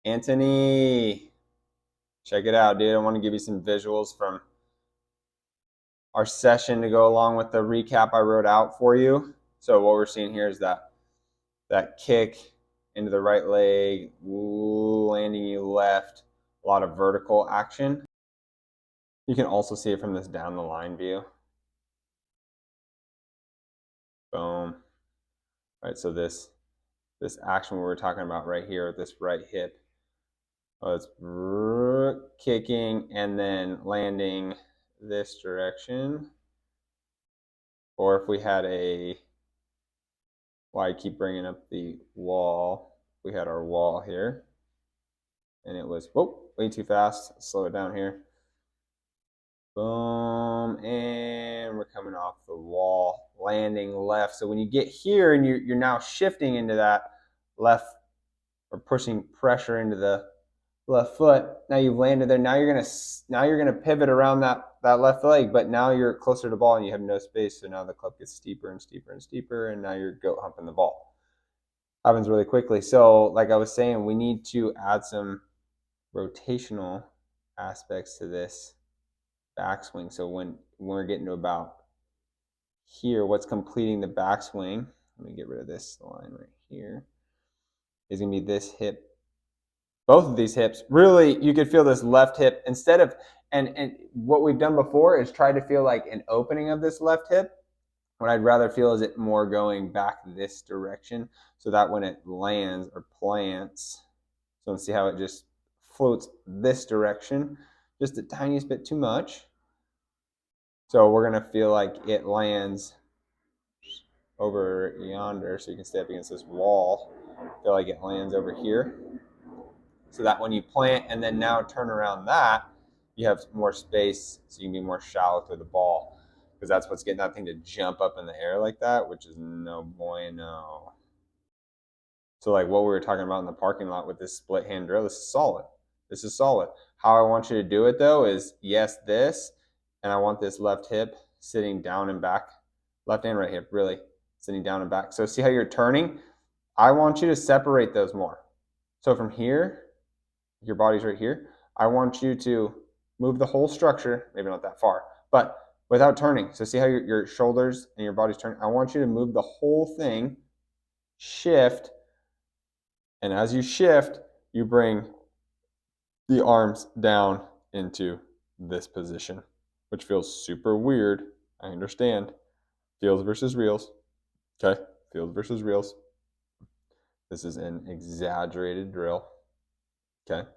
Anthony, check it out, dude. I want to give you some visuals from our session to go along with the recap I wrote out for you. So what we're seeing here is that kick into the right leg, landing you left, a lot of vertical action. You can also see it from this down the line view. Boom. Right, so this action we were talking about right here, this right hip, it's kicking and then landing this direction. Or if we had why I keep bringing up the wall, we had our wall here, and it was, whoa, way too fast. Slow it down here. Boom, and we're coming off the wall, landing left. So when you get here and you're now shifting into that left, or pushing pressure into the left foot, now you've landed there. Now you're gonna pivot around that left leg, but now you're closer to the ball and you have no space. So now the club gets steeper and steeper and steeper, and now you're goat humping the ball. Happens really quickly. So like I was saying, we need to add some rotational aspects to this backswing. So when we're getting to about here, what's completing the backswing, let me get rid of this line right here, is going to be this hip. Both of these hips, really, you could feel this left hip instead of, and what we've done before is try to feel like an opening of this left hip. What I'd rather feel is it more going back this direction, so that when it lands or plants, so see how it just floats this direction, just the tiniest bit too much. So we're gonna feel like it lands over yonder, so you can stay up against this wall. Feel like it lands over here, so that when you plant and then now turn around that, you have more space, so you can be more shallow through the ball, because that's what's getting that thing to jump up in the air like that, which is no bueno. So like what we were talking about in the parking lot with this split hand drill, this is solid. This is solid. How I want you to do it though is, yes, this, and I want this left hip sitting down and back, left and right hip really sitting down and back. So see how you're turning? I want you to separate those more. So from here, your body's right here. I want you to move the whole structure, maybe not that far, but without turning. So see how your shoulders and your body's turning? I want you to move the whole thing, shift, and as you shift, you bring the arms down into this position, which feels super weird. I understand. Feels versus reals. Okay? Feels versus reals. This is an exaggerated drill. Okay?